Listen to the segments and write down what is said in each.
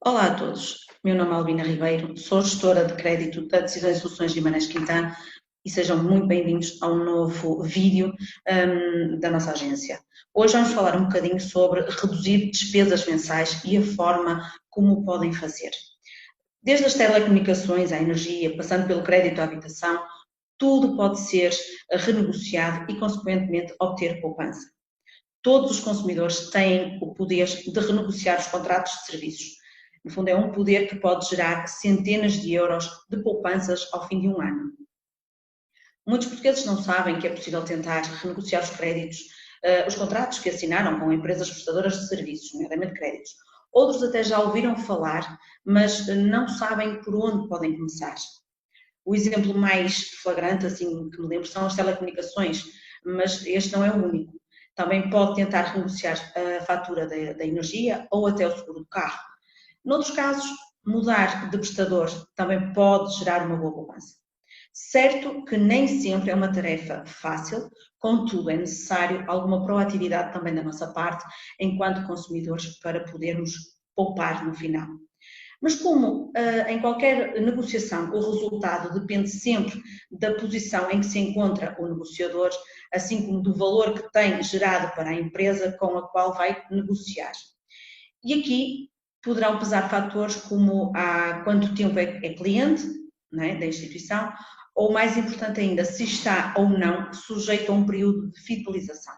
Olá a todos, meu nome é Albina Ribeiro, sou gestora de crédito da Decisões e Soluções Guimarães Quintana e sejam muito bem-vindos a um novo vídeo da nossa agência. Hoje vamos falar um bocadinho sobre reduzir despesas mensais e a forma como o podem fazer. Desde as telecomunicações à energia, passando pelo crédito à habitação, tudo pode ser renegociado e, consequentemente, obter poupança. Todos os consumidores têm o poder de renegociar os contratos de serviços. No fundo, é um poder que pode gerar centenas de euros de poupanças ao fim de um ano. Muitos portugueses não sabem que é possível tentar renegociar os créditos, os contratos que assinaram com empresas prestadoras de serviços, nomeadamente créditos. Outros até já ouviram falar, mas não sabem por onde podem começar. O exemplo mais flagrante, assim, que me lembro, são as telecomunicações, mas este não é o único. Também pode tentar renegociar a fatura da energia ou até o seguro do carro. Noutros casos, mudar de prestador também pode gerar uma boa poupança. Certo que nem sempre é uma tarefa fácil, contudo é necessário alguma proatividade também da nossa parte, enquanto consumidores, para podermos poupar no final. Mas como em qualquer negociação o resultado depende sempre da posição em que se encontra o negociador, assim como do valor que tem gerado para a empresa com a qual vai negociar. E aqui poderão pesar fatores como há quanto tempo é cliente, né, da instituição, ou mais importante ainda, se está ou não sujeito a um período de fidelização.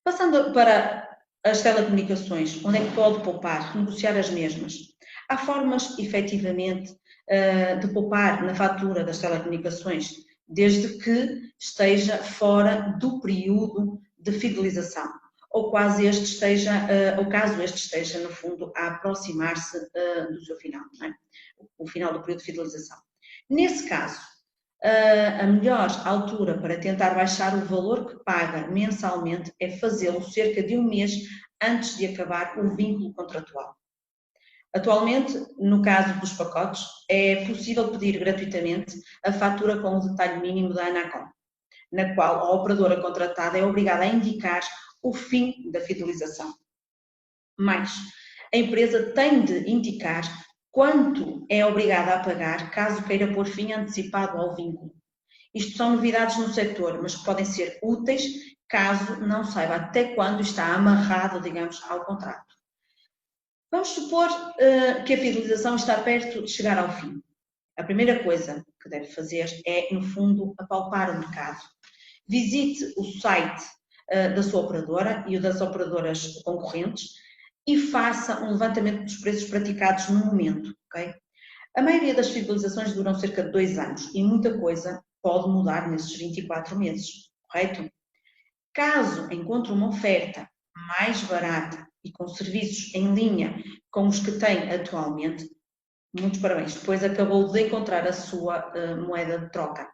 Passando para as telecomunicações, onde é que pode poupar, negociar as mesmas? Há formas, efetivamente, de poupar na fatura das telecomunicações, desde que esteja fora do período de fidelização, ou quase este esteja, ou caso este esteja, no fundo, a aproximar-se do seu final, não é? O final do período de fidelização. Nesse caso, a melhor altura para tentar baixar o valor que paga mensalmente é fazê-lo cerca de um mês antes de acabar o vínculo contratual. Atualmente, no caso dos pacotes, é possível pedir gratuitamente a fatura com o detalhe mínimo da Anacom, na qual a operadora contratada é obrigada a indicar o fim da fidelização. Mais, a empresa tem de indicar quanto é obrigada a pagar caso queira pôr fim antecipado ao vínculo. Isto são novidades no setor, mas que podem ser úteis caso não saiba até quando está amarrado, digamos, ao contrato. Vamos supor que a fidelização está perto de chegar ao fim. A primeira coisa que deve fazer é, no fundo, apalpar o mercado. Visite o site da sua operadora e o das operadoras concorrentes e faça um levantamento dos preços praticados no momento, ok? A maioria das fidelizações duram cerca de 2 anos e muita coisa pode mudar nesses 24 meses, correto? Caso encontre uma oferta mais barata e com serviços em linha com os que tem atualmente, muitos parabéns, depois acabou de encontrar a sua moeda de troca.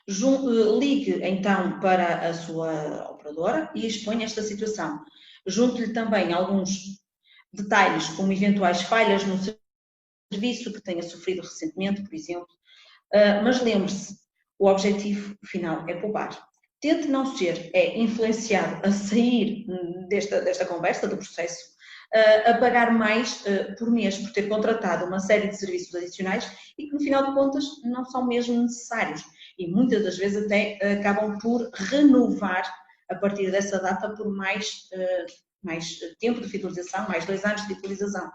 Ligue então para a sua operadora e exponha esta situação. Junte-lhe também alguns detalhes, como eventuais falhas no serviço que tenha sofrido recentemente, por exemplo. Mas lembre-se, o objetivo final é poupar. Tente não ser influenciado a sair desta conversa, do processo, a pagar mais por mês, por ter contratado uma série de serviços adicionais e que, no final de contas, não são mesmo necessários. E muitas das vezes até acabam por renovar a partir dessa data por mais tempo de fidelização, mais 2 anos de fidelização.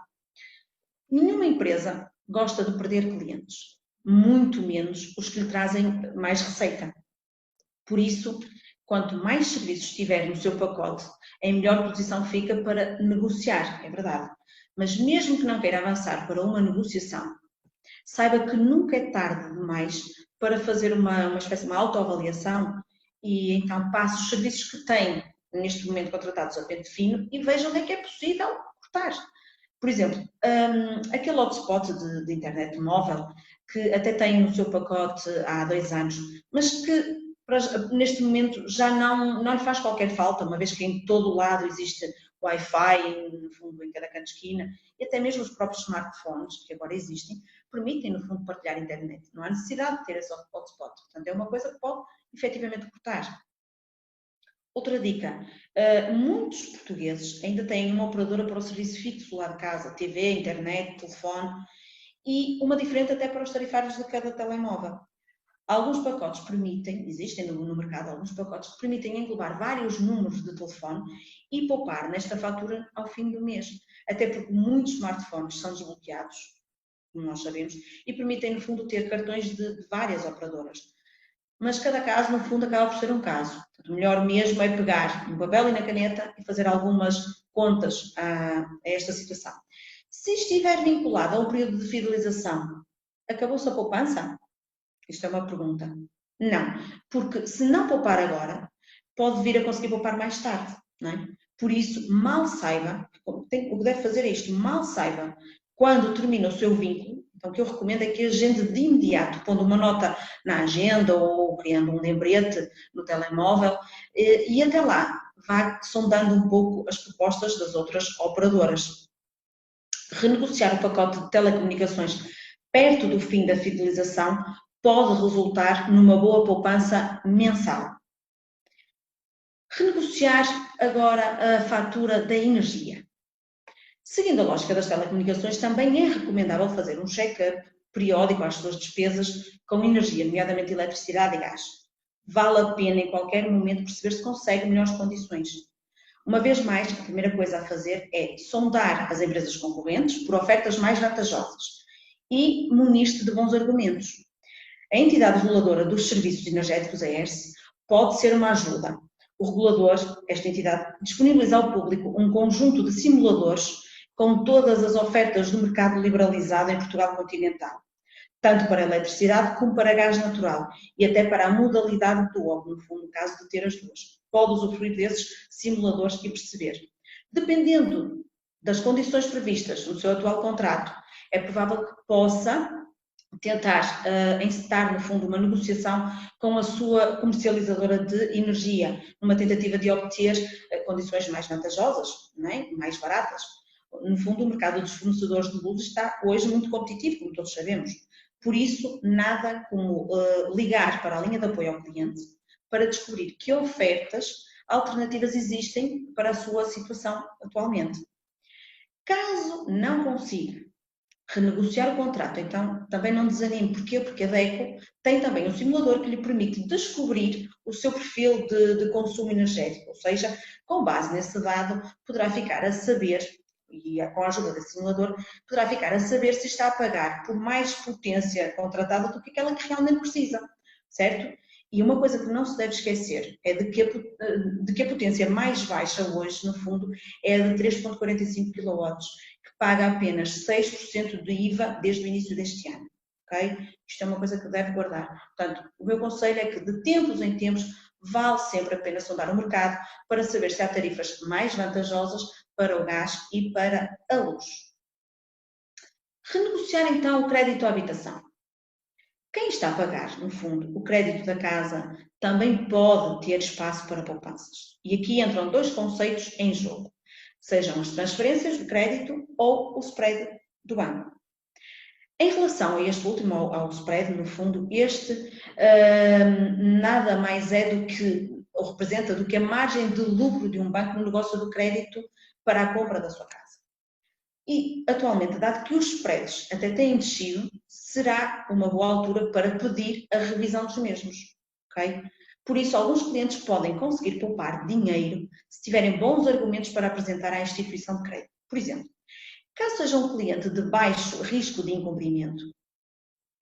Nenhuma empresa gosta de perder clientes, muito menos os que lhe trazem mais receita. Por isso, quanto mais serviços tiver no seu pacote, em melhor posição fica para negociar, é verdade. Mas mesmo que não queira avançar para uma negociação, saiba que nunca é tarde demais para fazer uma espécie de uma autoavaliação e então passe os serviços que tem neste momento contratados a pente fino e veja onde é que é possível cortar. Por exemplo, aquele hotspot de internet móvel que até tem no seu pacote há 2 anos, mas que neste momento já não lhe faz qualquer falta, uma vez que em todo o lado existe Wi-Fi, no fundo, em cada canto de esquina, e até mesmo os próprios smartphones, que agora existem, permitem, no fundo, partilhar internet. Não há necessidade de ter esse hotspot. Portanto, é uma coisa que pode, efetivamente, cortar. Outra dica, muitos portugueses ainda têm uma operadora para o serviço fixo lá de casa, TV, internet, telefone, e uma diferente até para os tarifários de cada telemóvel. Alguns pacotes permitem, existem no mercado alguns pacotes que permitem englobar vários números de telefone e poupar nesta fatura ao fim do mês. Até porque muitos smartphones são desbloqueados, como nós sabemos, e permitem, no fundo, ter cartões de várias operadoras. Mas cada caso, no fundo, acaba por ser um caso. O melhor mesmo é pegar no papel e na caneta e fazer algumas contas a esta situação. Se estiver vinculado a um período de fidelização, acabou-se a poupança? Isto é uma pergunta. Não, porque se não poupar agora, pode vir a conseguir poupar mais tarde, não é? Por isso, mal saiba, o que deve fazer é isto, mal saiba quando termina o seu vínculo. Então, o que eu recomendo é que agende de imediato, pondo uma nota na agenda ou criando um lembrete no telemóvel e até lá vá sondando um pouco as propostas das outras operadoras. Renegociar o pacote de telecomunicações perto do fim da fidelização pode resultar numa boa poupança mensal. Renegociar agora a fatura da energia. Seguindo a lógica das telecomunicações, também é recomendável fazer um check-up periódico às suas despesas com energia, nomeadamente eletricidade e gás. Vale a pena em qualquer momento perceber se consegue melhores condições. Uma vez mais, a primeira coisa a fazer é sondar as empresas concorrentes por ofertas mais vantajosas e munir-se de bons argumentos. A entidade reguladora dos serviços energéticos, a ERSE, pode ser uma ajuda. O regulador, esta entidade, disponibiliza ao público um conjunto de simuladores com todas as ofertas do mercado liberalizado em Portugal continental, tanto para a eletricidade como para gás natural e até para a modalidade dual, no fundo, no caso de ter as duas. Pode usufruir desses simuladores e perceber. Dependendo das condições previstas no seu atual contrato, é provável que possa tentar encetar, no fundo, uma negociação com a sua comercializadora de energia, numa tentativa de obter condições mais vantajosas, não é? Mais baratas. No fundo, o mercado dos fornecedores de luz está hoje muito competitivo, como todos sabemos. Por isso, nada como ligar para a linha de apoio ao cliente para descobrir que ofertas alternativas existem para a sua situação atualmente. Caso não consiga renegociar o contrato, então também não desanime. Porquê? Porque a DECO tem também um simulador que lhe permite descobrir o seu perfil de consumo energético, ou seja, com base nesse dado, poderá ficar a saber, e com a ajuda desse simulador, poderá ficar a saber se está a pagar por mais potência contratada do que aquela que realmente precisa, certo? E uma coisa que não se deve esquecer é de que a potência mais baixa hoje, no fundo, é a de 3,45 kW, que paga apenas 6% de IVA desde o início deste ano. Okay? Isto é uma coisa que deve guardar. Portanto, o meu conselho é que de tempos em tempos vale sempre a pena sondar o mercado para saber se há tarifas mais vantajosas para o gás e para a luz. Renegociar então o crédito à habitação. Quem está a pagar, no fundo, o crédito da casa também pode ter espaço para poupanças. E aqui entram dois conceitos em jogo, sejam as transferências de crédito ou o spread do banco. Em relação a este último, ao spread, no fundo, este nada mais é do que, ou representa do que a margem de lucro de um banco no negócio do crédito para a compra da sua casa. E, atualmente, dado que os spreads até têm descido, será uma boa altura para pedir a revisão dos mesmos, ok? Por isso, alguns clientes podem conseguir poupar dinheiro se tiverem bons argumentos para apresentar à instituição de crédito. Por exemplo, caso seja um cliente de baixo risco de incumprimento,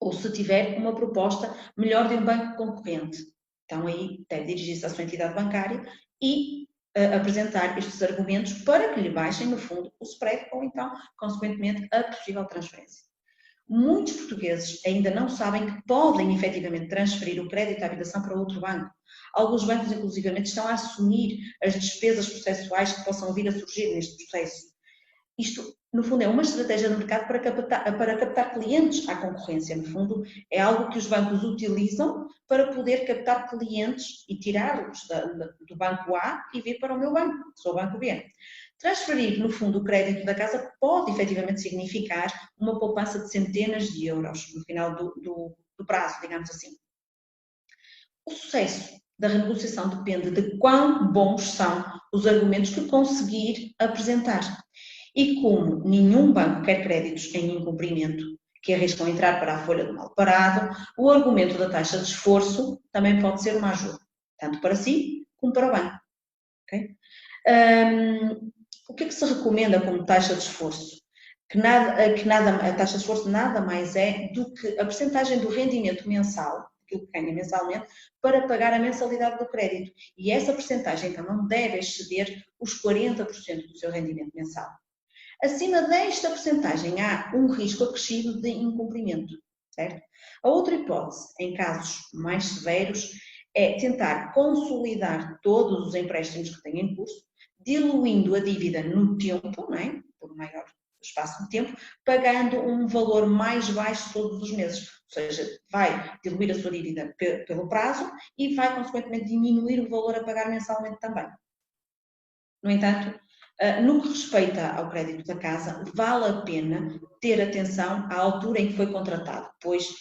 ou se tiver uma proposta melhor de um banco concorrente, então aí deve dirigir-se à sua entidade bancária e apresentar estes argumentos para que lhe baixem, no fundo, o spread ou então, consequentemente, a possível transferência. Muitos portugueses ainda não sabem que podem efetivamente transferir o crédito à habitação para outro banco. Alguns bancos, inclusivamente, estão a assumir as despesas processuais que possam vir a surgir neste processo. Isto, no fundo, é uma estratégia do mercado para captar clientes à concorrência. No fundo, é algo que os bancos utilizam para poder captar clientes e tirá-los do banco A e vir para o meu banco, que sou o banco B. Transferir, no fundo, o crédito da casa pode efetivamente significar uma poupança de centenas de euros no final do prazo, digamos assim. O sucesso da renegociação depende de quão bons são os argumentos que conseguir apresentar. E como nenhum banco quer créditos em incumprimento, que arriscam entrar para a folha do mal parado, o argumento da taxa de esforço também pode ser uma ajuda, tanto para si como para o banco. Okay? O que é que se recomenda como taxa de esforço? A taxa de esforço nada mais é do que a percentagem do rendimento mensal, aquilo que ganha mensalmente, para pagar a mensalidade do crédito. E essa percentagem então não deve exceder os 40% do seu rendimento mensal. Acima desta percentagem há um risco acrescido de incumprimento, certo? A outra hipótese, em casos mais severos, é tentar consolidar todos os empréstimos que têm em curso, diluindo a dívida no tempo, não é? Por um maior espaço de tempo, pagando um valor mais baixo todos os meses. Ou seja, vai diluir a sua dívida pelo prazo e vai, consequentemente, diminuir o valor a pagar mensalmente também. No entanto, no que respeita ao crédito da casa, vale a pena ter atenção à altura em que foi contratado, pois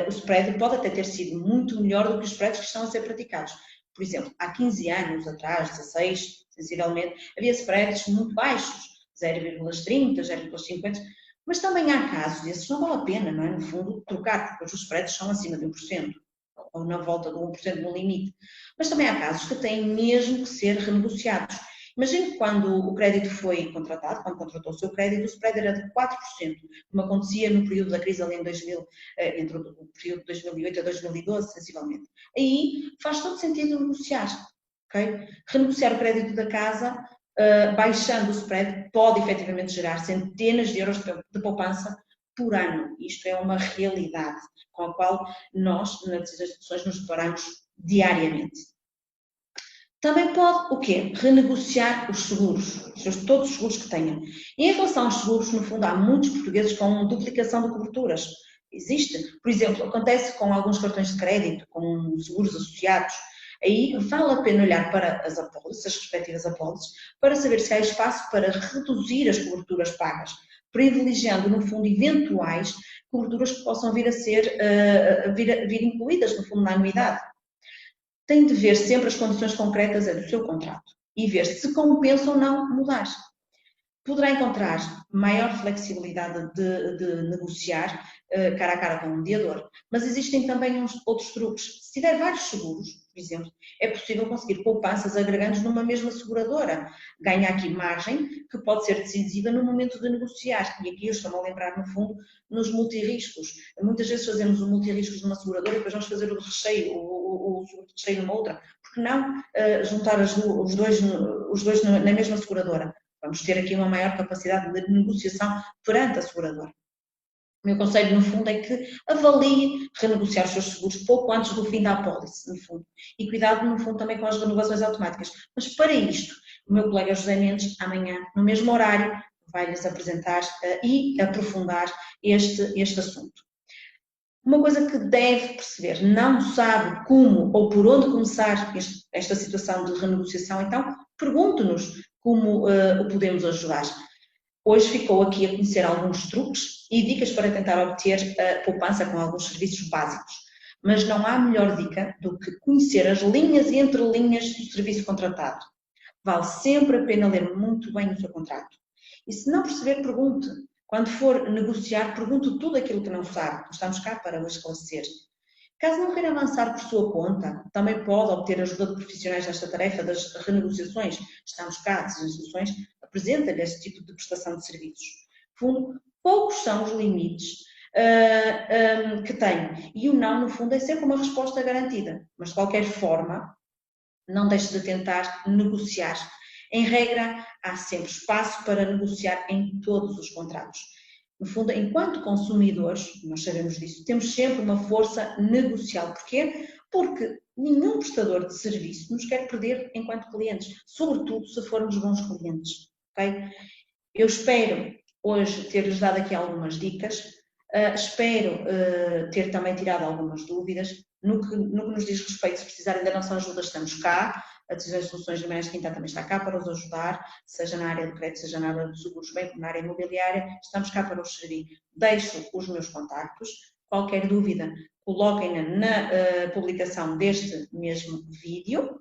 o spread pode até ter sido muito melhor do que os spreads que estão a ser praticados. Por exemplo, há 15 anos atrás, 16, sensivelmente, havia spreads muito baixos, 0,30, 0,50, mas também há casos desses, não vale a pena, não é? No fundo, trocar, porque os spreads são acima de 1%, ou na volta de 1% no limite. Mas também há casos que têm mesmo que ser renegociados. Imagine que quando o crédito foi contratado, quando contratou o seu crédito, o spread era de 4%, como acontecia no período da crise ali em 2000, entre o período de 2008 a 2012, sensivelmente. Aí faz todo sentido negociar, ok? Renegociar o crédito da casa, baixando o spread, pode efetivamente gerar centenas de euros de poupança por ano. Isto é uma realidade com a qual nós, nas instituições, nos deparamos diariamente. Também pode, o quê? Renegociar os seguros, todos os seguros que tenham. E em relação aos seguros, no fundo, há muitos portugueses com duplicação de coberturas. Existe. Por exemplo, acontece com alguns cartões de crédito, com seguros associados. Aí vale a pena olhar para as apólices, as respectivas apólices, para saber se há espaço para reduzir as coberturas pagas, privilegiando, no fundo, eventuais coberturas que possam vir a ser, vir incluídas, no fundo, na anuidade. Tem de ver sempre as condições concretas do seu contrato e ver se compensa ou não mudar. Poderá encontrar maior flexibilidade de negociar cara a cara com o mediador, mas existem também outros truques. Se tiver vários seguros, por exemplo, é possível conseguir poupanças agregantes numa mesma seguradora. Ganha aqui margem que pode ser decisiva no momento de negociar. E aqui eu estou-me a lembrar, no fundo, nos multirriscos. Muitas vezes fazemos o multirriscos numa seguradora e depois vamos fazer o recheio, o seguro de recheio numa outra. Por que não juntar os dois na mesma seguradora? Vamos ter aqui uma maior capacidade de negociação perante a seguradora. O meu conselho, no fundo, é que avalie renegociar os seus seguros pouco antes do fim da apólice, no fundo. E cuidado, no fundo, também com as renovações automáticas. Mas para isto, o meu colega José Mendes, amanhã, no mesmo horário, vai-lhes apresentar e aprofundar este assunto. Uma coisa que deve perceber, não sabe como ou por onde começar esta situação de renegociação, então pergunte-nos como o podemos ajudar. Hoje ficou aqui a conhecer alguns truques e dicas para tentar obter poupança com alguns serviços básicos. Mas não há melhor dica do que conhecer as linhas e entrelinhas do serviço contratado. Vale sempre a pena ler muito bem o seu contrato. E se não perceber, pergunte. Quando for negociar, pergunte tudo aquilo que não sabe. Estamos cá para o esclarecer. Caso não queira avançar por sua conta, também pode obter ajuda de profissionais nesta tarefa das renegociações. Estamos cá, as instituições apresentam-lhe este tipo de prestação de serviços. No fundo, poucos são os limites que tem. E o não, no fundo, é sempre uma resposta garantida. Mas, de qualquer forma, não deixe de tentar negociar. Em regra, há sempre espaço para negociar em todos os contratos. No fundo, enquanto consumidores, nós sabemos disso, temos sempre uma força negocial. Porquê? Porque nenhum prestador de serviço nos quer perder enquanto clientes, sobretudo se formos bons clientes. Okay? Eu espero hoje ter-lhes dado aqui algumas dicas, espero ter também tirado algumas dúvidas. No que nos diz respeito, se precisarem da nossa ajuda, estamos cá. A Decisões e Soluções de Manhãs de Quinta também está cá para os ajudar, seja na área de crédito, seja na área de seguros, bem como na área imobiliária, estamos cá para os servir. Deixo os meus contactos, Qualquer dúvida, coloquem-na na publicação deste mesmo vídeo,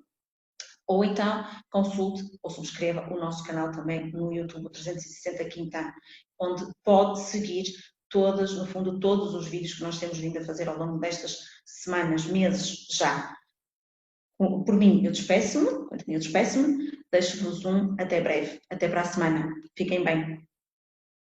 ou então consulte ou subscreva o nosso canal também no YouTube 360 Quintana, onde pode seguir todos, no fundo, todos os vídeos que nós temos vindo a fazer ao longo destas semanas, meses já. Por mim, eu despeço-me, deixo-vos até breve, até para a semana. Fiquem bem.